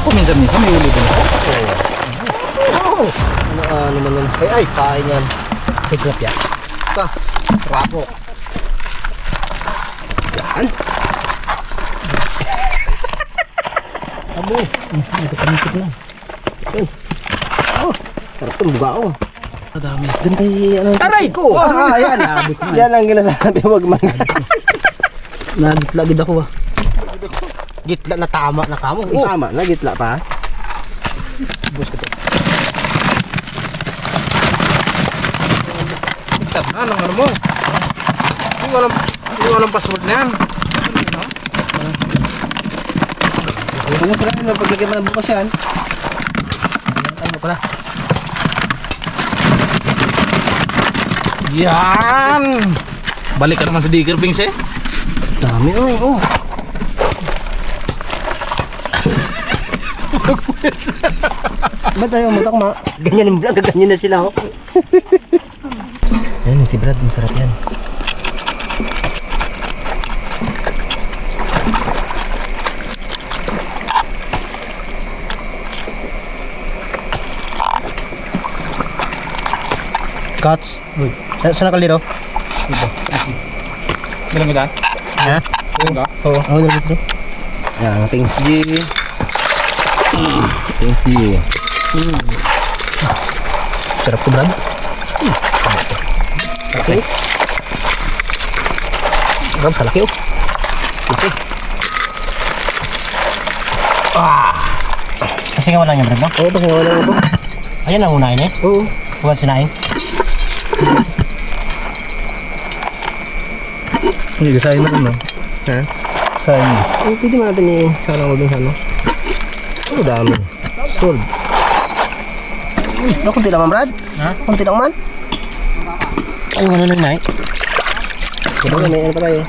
Paminsan-minsan may uli din. Ano naman yan? Ay, kain yan. Tilapia. Ito. Rapo. Yan. Abo. Nagkakamikit na. Oh, sarap itong bugao. Madami. Doon tayo, ano? Aray ko! Yan. Yan ang ginasabi, wag man. Nagit-lagid ako Gitla na tama na kamo. Tama na, gitla pa. Bus ko to. Tap na, anong ano mo? Hindi walang password na yan. Ano pala yun, paglagyan mo ng bukas yan. Ano pala? Yan! Balik ka naman sa digger, Pings eh. Dami, oy, oh. Ba't tayo umutak, ma? Ganyan yung vlog, ganyan na sila, oh. Yan, iti Brad, masarap yan. Cuts. Saan nakaliro? Bilang kita? Ha? Bilang ka? Oo. Ako na dito. Yan, thanks G. Thanks G. Sarap ko, Brad. Okay. Brad, kalaki, oh. Okay. Pasingawan lang yan, Brad, no? Oo, pasingawan lang ito. Ayan ang unahin, eh? Oo. Huwag sinahin. Hindi, kasahin mo no? Ha? Kasahin mo. Oh, pwede mo natin i-sarang ko dun sa ano. Oh, dami. Sold. Uy, kunti lang man, Brad? Ha? Kunti lang man? Ay, wala lang, Mike. Diba may ano pa tayo?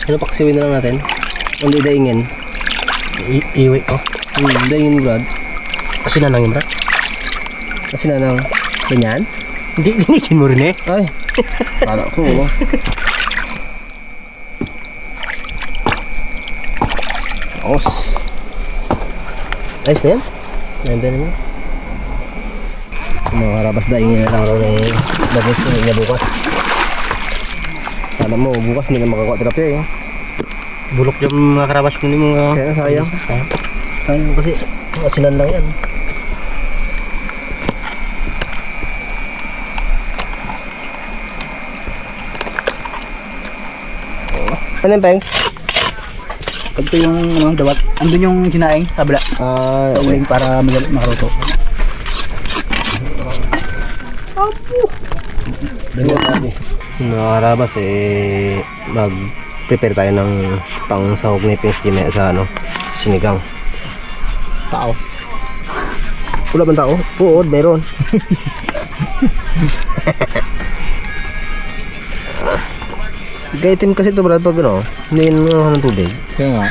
Ano paksiwin na lang natin? Hindi daingin. Iwi ko. Daingin, Brad. Kasi na lang yun, Brad. Kasi na lang. Ganyan? Hindi, dinisin mo rin eh. Ay. Kala ko, oh. Os. Ayos na yan. Nanda na yan. Mga karabas daingin na lang raw na yung bagos niya bukas. Alam mo, bukas hindi na makakuha tilapia eh. Bulok yung mga karabas ko ni mga... Kaya sayang. Sayang kasi asinan lang yan. Ano yung pengs? Ito yung dawat. Andun yung kinaing sa bala. Uling para makaluto. Mga karabas eh, mag-prepare tayo ng pang sahog ni Pengs Jimmy sa ano, sinigang. Tao. Wala bang tao? Oo, meron. Gaitim kasi ito, Brad, pag ano, hindi naman ng tubig. Kaya nga.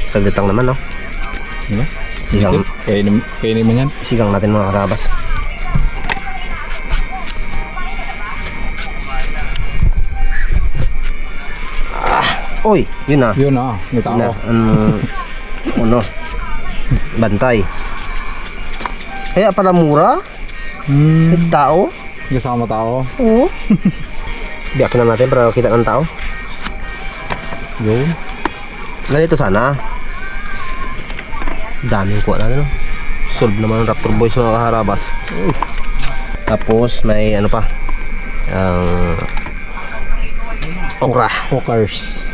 Saglit lang naman, no? Diba? Sigang, Kainin mo yan. sigang natin mga karabas. Uy, yun na. Yun ah, may tao. Na, ano, bantay. Kaya pala mura? May tao? Kasama tao. Oo. Biyak na natin para kita ng tao. Yun. Ganito sana. Daming kuha natin, no? Solve naman ng Raptor Boys mga kaharabas. Tapos may ano pa, okra. Hawkers.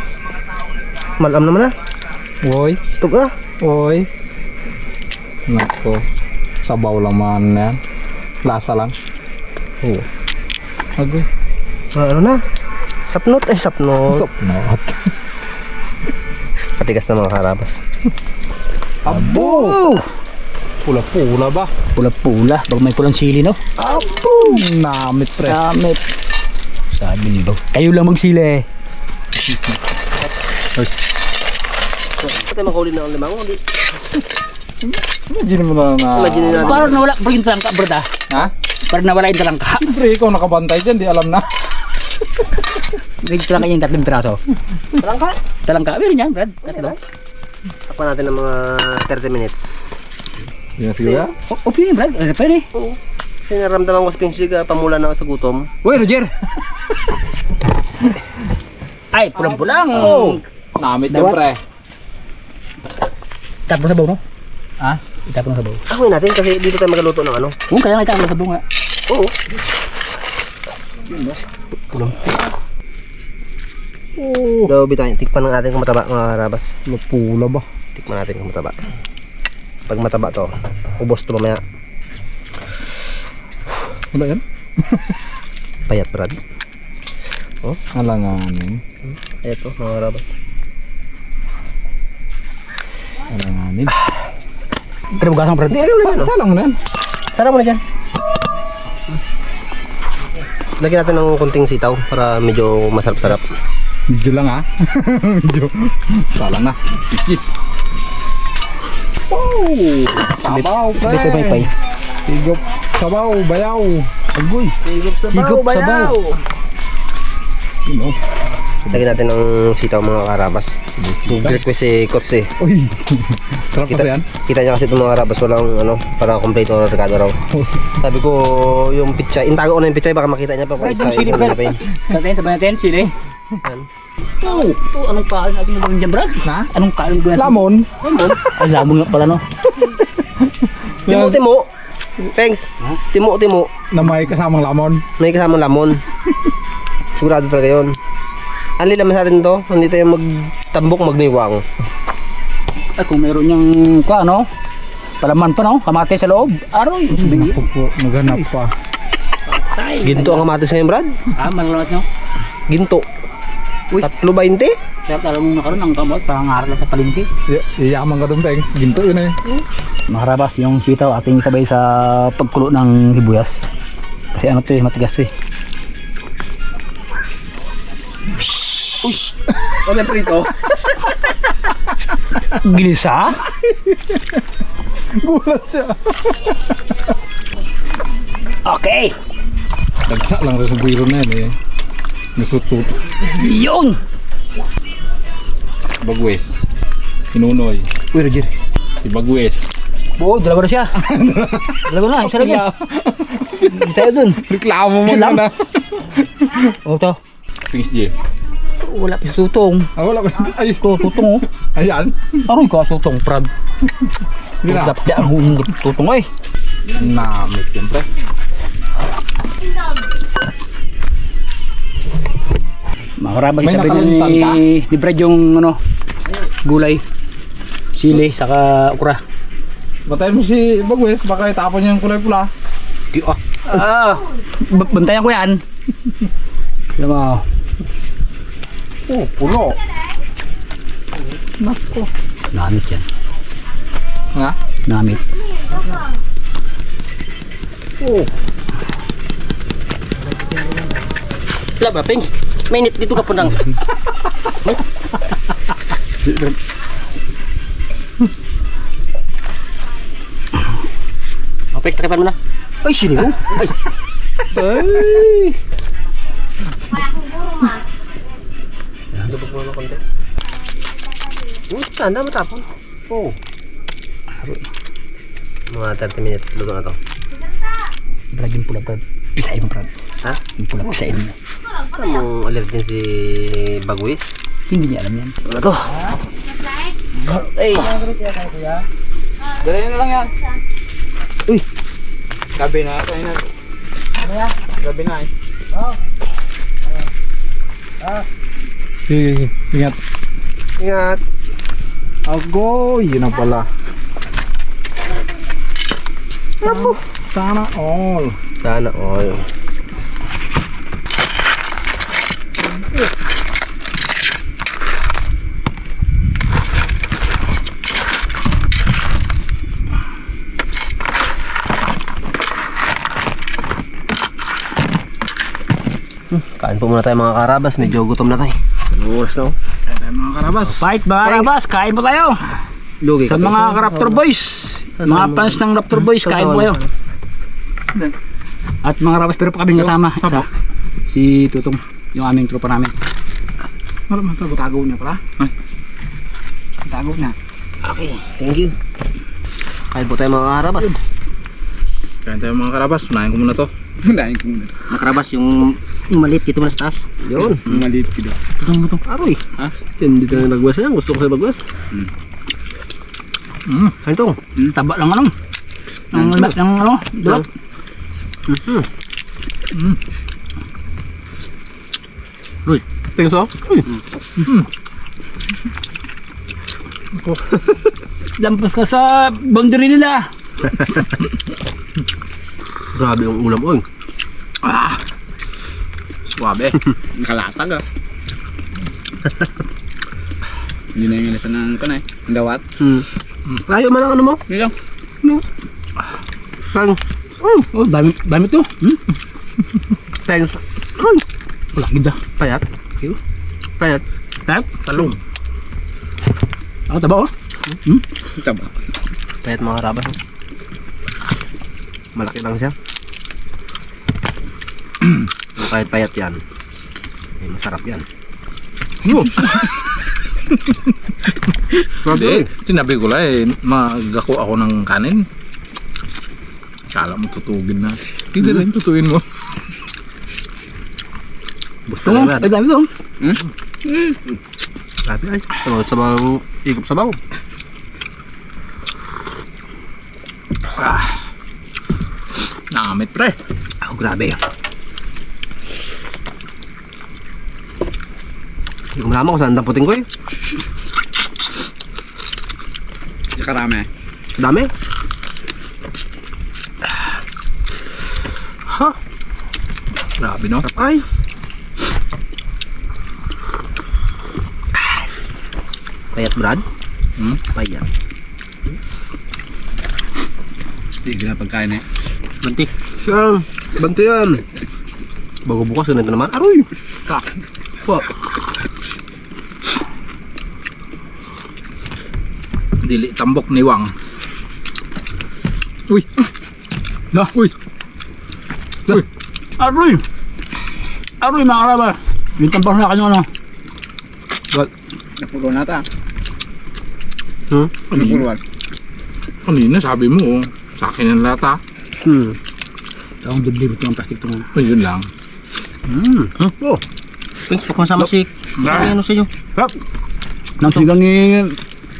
Malam naman na. Woy. Tuga. Woy. Nako. Sabaw lang man yan. Lasa lang. Oo. Okay. Ano na? Sapnot. Sapnot. Sapnot. Patigas na mga kaharabas. Abo! Pula-pula ba? Pula-pula. Bag may pulang sili, no? Abo! Namit pre. Damit. Sabi niyo. Kayo lang magsili. Pati makahuli na ang limang. Hindi. Imagine mo na na. Imagine natin. Parang nawala pa yung talangka, brad ah. Ha? Parang nawala yung talangka. Siyempre, ikaw nakabantay dyan, di alam na. May talangka yung 3 piraso. Talangka. Talangka, meron yan, Brad. Tatlo. Takpan natin ng mga 30 minutes. Yan siya. Okay yun, Brad. Ano pa yun eh? Oo. Kasi naramdaman ko sa pinsig, pamula na ako sa gutom. Uy, Roger! Ay, pulang-pulang! Oh! Namit yan, pre. Itapon sa sabaw, no? Ha? Itapon sa sabaw. Ahoy natin kasi dito tayo magaluto ng ano. Oo, kaya nga itapon sa sabaw nga. Oo. Daw bitayin, tikpan ng ating kung mataba mga karabas. Pula ba? Tikman natin kung mataba. Pag mataba to, ubos to mamaya. Wala yan? Payat Brad. Alanganin. Payat to mga karabas. Alanganin. Pero bugasang, Brad. Salang mo na yan. Sarap mo na dyan. Lagyan natin ng konting sitaw para medyo masarap-sarap. Medyo lang ha. Medyo. Salang na. Wow! Sabaw, pre. Dito may pay. Higop. Sabaw, bayaw. Agoy. Higop Higop sabaw. You know. Lagyan natin ng sitaw mga karabas. Nag-request si Coach eh. Uy. Sarap kasi yan. Kita niya kasi itong mga karabas walang ano, parang kompleto na regado raw. Sabi ko yung pichay, intago ko na yung pichay baka makita niya pa Ay, isa yung sili, Brad. Sabay natin, sili. Oh, ito, anong kain natin gawin dyan, Brad? Na? Anong kain gawin natin? Lamon. Lamon? Ay, lamon nga pala, no? Timo. Pengs. Timo. Na may kasamang lamon. May kasamang lamon. Sigurado talaga yun. Anli naman sa atin to, hindi tayo magtambok magniwang. Ay, kung meron niyang, ano? Palaman pa, no? Kamatay sa loob. Aroy, sabihin. Maghanap pa. Ginto ang kamatis ngayon, Brad. Malalas, no? Ginto. Uy. 3.20. Kaya alam mo na karoon ang kamot, pangangaral lang sa palengke. Iyaman ka dun, Pengs. Ginto yun eh. Makarabas yung sitaw ating sabay sa pagkulo ng hibuyas. Kasi ano to eh, matigas to eh. Uy! Ano prito? Ginisa? Gulat siya. Okay! Dagsa lang rin sa biro na yan eh. Nasutut. Yun! Bagwes. Inunoy. Uy, Roger. Si Bagwes. Oo, dalawa na siya. Dalawa na, isa lang yan. Hindi tayo dun. Reklamo mo Lang. na. Oo, to. Pings J. Wala pa si tutong. Ah, wala ba? Ay, Ito, tutong oh. ayan. Aroy ka, tutong, Prad. Hindi na. Dapat ang hungot tutong eh. Namit yun, pre. Makarabas May sabi nakaluntan ka? ni Brad yung ano, gulay. Sili, saka okra. Batayin mo si Bagwes, baka itapon niya yung kulay pula. Di ah. Bantayan ko yan. Alam mo. Oh, pulo. Nako. Namit yan. Nga? Namit. Oh. Wala ba, Pengs? Mainit dito ka punang. Opek, takipan mo na. Ay, sili oh. Ay. Ay. Lubog mo na konti. Tanda, matapon. Oh. Mga 30 minutes, luto na to. Brad yung pula, Brad. Pisahin mo, Brad. Ha? Yung pula, pisahin mo. Anong allergen si Bagwis? Hindi niya alam yan. Ano to? Ay! Dali na lang yan. Uy! Gabi na ito. Gabi na eh. Sige, ingat. Ingat! Agoy, yun na pala. Sana all. Sana all. Kain po muna tayo mga karabas, medyo gutom na tayo. Oras na oh. Mga karabas. Fight mga Karabas, kain po tayo. Lugi Sa mga Raptor Boys. Mga fans ng Raptor Boys, kain po kayo. At mga Karabas, pero pa kami kasama. Si Tutong. yung aming tropa namin. Maraming tago. Tago niya pala. Ay. Tago na. Okay, thank you. Kain po tayo mga karabas. Kain tayo mga karabas. Unahin ko muna to. Unahin ko muna. Mga karabas, yung maliit dito muna sa taas. Yun. Maliit ko daw. Tutong mo itong aroy. Ha? Hindi tayo nagwas yan. Gusto ko sa'yo magwas. Kain tong. Taba lang ano. Ang ano, dulot. Uy, tingin sa? Uy. Lampas ka sa boundary nila. Grabe yung ulam, oy. Suwabe. Nakalatag ah. Hindi na yung alisan ng kanay. Ang dawat. Layo man ang ano mo? Hindi lang. Thanks. Oh, dami to. Thanks. Uy. Wala, ganda. Payat. Payat. Tak? Talong. Ako taba oh. Taba. Payat mga karabas. Malaki lang siya. Kahit payat yan. Eh, masarap yan. Hindi. Tinabi ko lang eh. Magako ako ng kanin. Kala mo tutugin na. Hindi rin tutuin mo. Gusto Ito lang mo, yan. ay dami to. Grabe ay. Sabang ikop sabaw. Nangamit pre. Oh, grabe. Hindi ko malaman kung saan damputin ko eh. Karami. Dami. Ha? Grabe no. Ay. Payat Brad? Payat. Hindi na pagkain eh. Banti. Siyang. Banti yan. Bago bukas yun ito naman. Aroy. Po. Dili tambok ni Wang. Uy. La. Uy. La. Aroy. Aroy mga karaba. Yung tampang na kanyo ano. Wag. Napulo na ta. Napulo. Kanina sabi mo oh. Sa akin ang lata. Ang dibdib ito ang plastic ito nga. Ayun lang. Oh. Thanks for kasama si. Ano sa iyo? Sarap. Nang sigang ni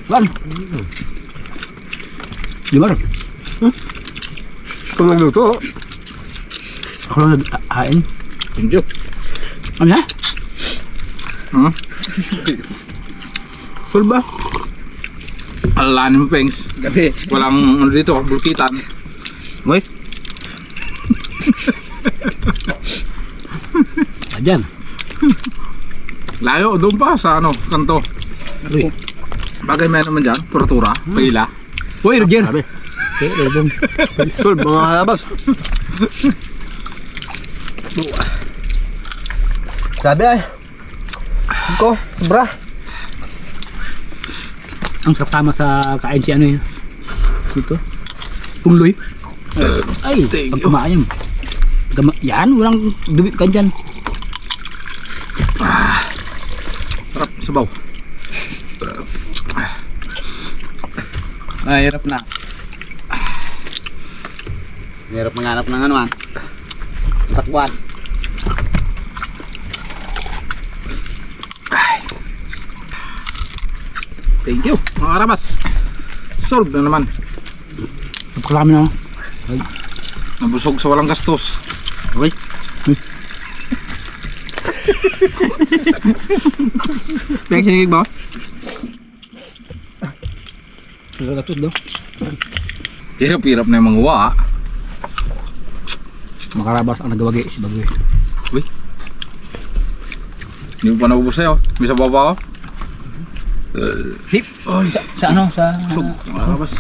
Wan. Di ba? Kung nagluto. Ako lang nag-hain. Thank you. Ano na? Full ba? Alanin mo pengs. Gabi. Walang ano dito, bulkitan. Wait. Ayan. Layo, doon pa sa ano, kanto. Uy. Bagay may naman dyan, puratura, pila. Uy, Roger. Sabi. Sul, mga halabas. Sabi ay. Ko, sobra. Ang sarap tama sa kain si ano yun. Dito. Pungloy. Ay, Thank pag you. kumain. Yan, walang dubit ka dyan. Sarap, sabaw. Hirap na. Hirap manganap ng ano takbuhan. Thank you, mga karabas. Solve na naman. Napakalami na. Nabusog sa walang gastos. Okay. Pwede sinigig ba? Nagagatod daw. Hirap-hirap na yung mga uwa. Makarabas ang nagawagi si Bagoy. Uy. Hindi mo pa nabubos sa'yo. May sabaw pa ako. Hip. Sa ano? Sa... Busog, mga karabas.